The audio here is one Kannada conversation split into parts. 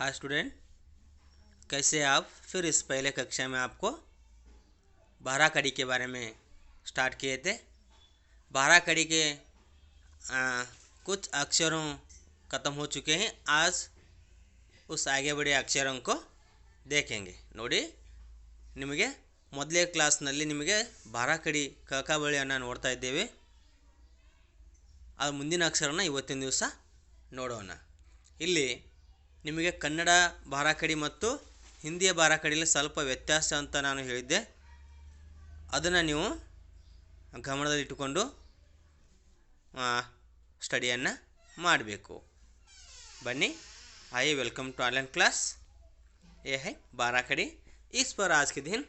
हाँ स्टूडेंट, कैसे आप फिर इस पहले कक्षा में आपको 12 कड़ी के बारे में स्टार्ट किए थे। 12 कड़ी के कुछ अक्षरों ख़त्म हो चुके हैं। आज उस आगे बढ़े अक्षरों को देखेंगे। ನೋಡಿ ನಿಮಗೆ ಮೊದಲೇ ಕ್ಲಾಸ್ನಲ್ಲಿ ನಿಮಗೆ 12 ಕಡಿ ಕ ಖ ಬಳಿಯನ್ನು ನೋಡ್ತಾ ಇದ್ದೇವೆ. ಆ ಮುಂದಿನ ಅಕ್ಷರನ ಇವತ್ತಿನ ದಿವಸ ನೋಡೋಣ. ಇಲ್ಲಿ ನಿಮಗೆ ಕನ್ನಡ ಬಾರಾಕಡಿ ಮತ್ತು ಹಿಂದಿಯ ಬಾರಾಕಡಿಯಲ್ಲಿ ಸ್ವಲ್ಪ ವ್ಯತ್ಯಾಸ ಅಂತ ನಾನು ಹೇಳಿದ್ದೆ. ಅದನ್ನು ನೀವು ಗಮನದಲ್ಲಿಟ್ಟುಕೊಂಡು ಸ್ಟಡಿಯನ್ನು ಮಾಡಬೇಕು. बनी आइए, वेलकम टू ऑनलाइन क्लास. ये है बाराकड़ी. इस पर आज के दिन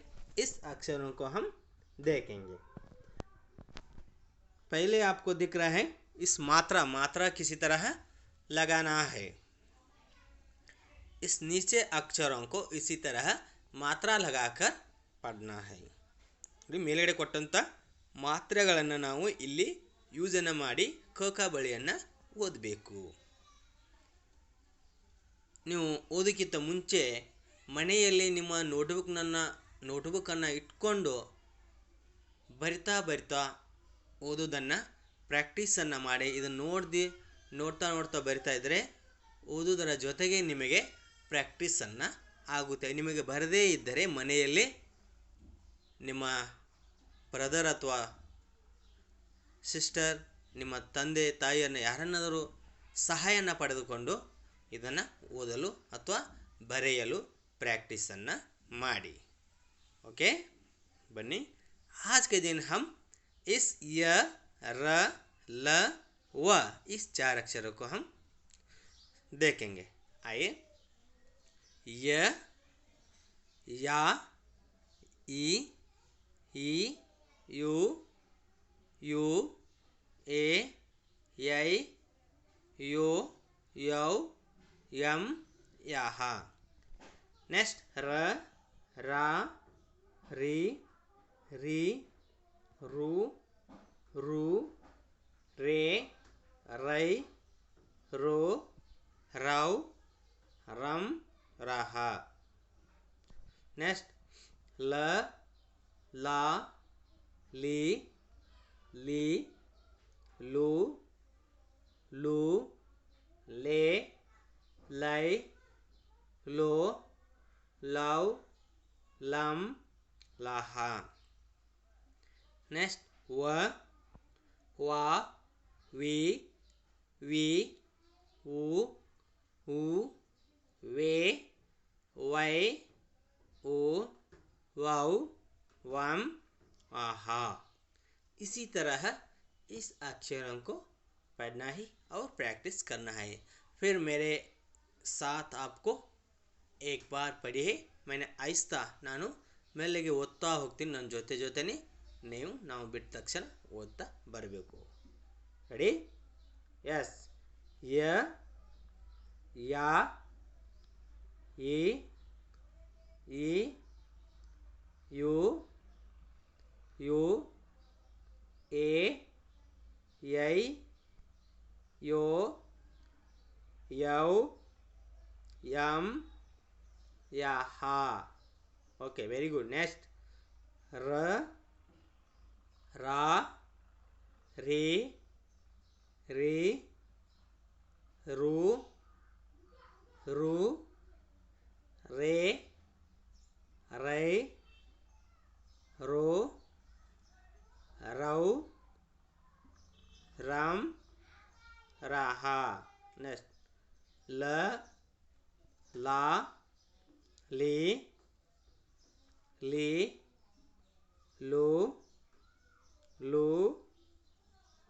इस अक्षरों को हम देखेंगे. पहले आपको दिख रहा है इस मात्रा किसी तरह लगाना है. इस नीचे अक्षरों को इसी तरह मात्रा लगाकर पढ़ना है. ಮೇಲ್ಗಡೆ ಕೊಟ್ಟಂತ ಮಾತ್ರೆಗಳನ್ನು ನಾವು ಇಲ್ಲಿ ಯೂಸನ್ನು ಮಾಡಿ ಕ ಖ ಬಳಿಯನ್ನು ಓದಬೇಕು. ನೀವು ಓದೋಕ್ಕಿಂತ ಮುಂಚೆ ಮನೆಯಲ್ಲಿ ನಿಮ್ಮ ನೋಟ್ಬುಕ್ಕನ್ನು ಇಟ್ಕೊಂಡು ಬರಿತಾ ಓದೋದನ್ನು ಪ್ರಾಕ್ಟೀಸನ್ನು ಮಾಡಿ. ಇದನ್ನು ನೋಡ್ತಾ ಬರಿತಾ ಇದ್ದರೆ ಓದೋದರ ಜೊತೆಗೆ ನಿಮಗೆ ಪ್ರಾಕ್ಟೀಸನ್ನು ಆಗುತ್ತೆ. ನಿಮಗೆ ಬರದೇ ಇದ್ದರೆ ಮನೆಯಲ್ಲಿ ನಿಮ್ಮ ಬ್ರದರ್ ಅಥವಾ ಸಿಸ್ಟರ್, ನಿಮ್ಮ ತಂದೆ ತಾಯಿಯನ್ನು ಯಾರನ್ನಾದರೂ ಸಹಾಯನ ಪಡೆದುಕೊಂಡು ಇದನ್ನು ಓದಲು ಅಥವಾ ಬರೆಯಲು ಪ್ರಾಕ್ಟೀಸನ್ನು ಮಾಡಿ. ओके, बनी आज के दिन हम इस य र ल व इस 4 अक्षरों को हम देखेंगे. आइए. य या ई यू यू ए यै यो यौ यम याह. नेक्स्ट र रा री री रू रू रे रै रो रौ रम रह. नेक्स्ट ल ला ली ली लू लू ले लै लो लौ लम लाह. नेक्स्ट व वा वी वी ऊ ऊ वे वै ओ वौ वम आहा. इसी तरह इस अक्षरों को पढ़ना है और प्रैक्टिस करना है. फिर मेरे साथ आपको एक बार पढ़िए. मैंने आहिस्ता ನಾನು ಮೆಲ್ಲಗೆ ಓದ್ತಾ ಹೋಗ್ತೀನಿ. ನನ್ನ ಜೊತೆನೇ ನಾವು ಬಿಟ್ಟ ತಕ್ಷಣ ಓದ್ತಾ ಬರಬೇಕು. ರೆಡಿ? ಎಸ್. ಯ ಯಾ ಈ ಈ ಯು ಯು ए यै यो यौ यम याह. Okay, very good. नेक्स्ट र रा रे रे रू रू रे रै रो रौ रम रहा. नेक्स्ट ल ला ली ली लू लू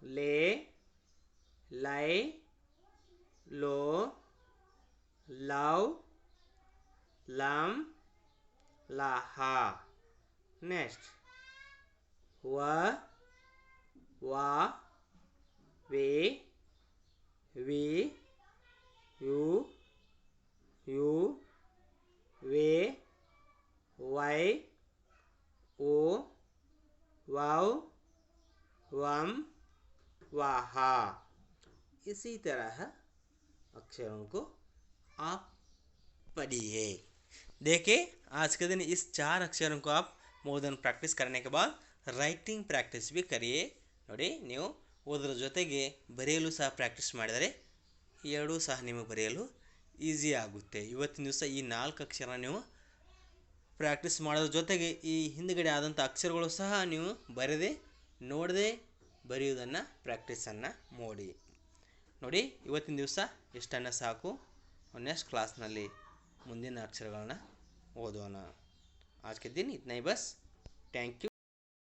ले लै लो लौ लम लाहा. नेक्स्ट व वा वे वी यू यू वे वै ओ वौ वम वाहा. इसी तरह अक्षरों को आप पढ़िए। देखिए आज के दिन इस 4 अक्षरों को आप मोर दिन प्रैक्टिस करने के बाद ರೈಟಿಂಗ್ ಪ್ರಾಕ್ಟೀಸ್ भी करिए ನೋಡಿ ನೀವು ಓದರ ಜೊತೆಗೆ ಬರೆಯಲು ಸಹ ಪ್ರಾಕ್ಟೀಸ್ ಮಾಡಿದರೆ ಎರಡೂ ಸಹ ನಿಮಗೆ ಬರೆಯಲು ಈಸಿ ಆಗುತ್ತೆ ಇವತ್ತಿನ ದಿವಸ ಈ 4 ಅಕ್ಷರ ನೀವು ಪ್ರಾಕ್ಟೀಸ್ ಮಾಡೋದ್ರ ಜೊತೆಗೆ ಈ ಹಿಂದ್ಗಡೆ ಆದಂಥ ಅಕ್ಷರಗಳು ಸಹ ನೀವು ಬರೆದೇ ನೋಡದೆ ಬರೆಯುವುದನ್ನು ಪ್ರಾಕ್ಟೀಸನ್ನು ಮಾಡಿ ನೋಡಿ ಇವತ್ತಿನ ದಿವಸ ಇಷ್ಟನ್ನು ಸಾಕು ನೆಕ್ಸ್ಟ್ ಕ್ಲಾಸ್ನಲ್ಲಿ ಮುಂದಿನ ಅಕ್ಷರಗಳನ್ನ ಓದೋಣ आज के दिन इतना ही बस थैंक यू।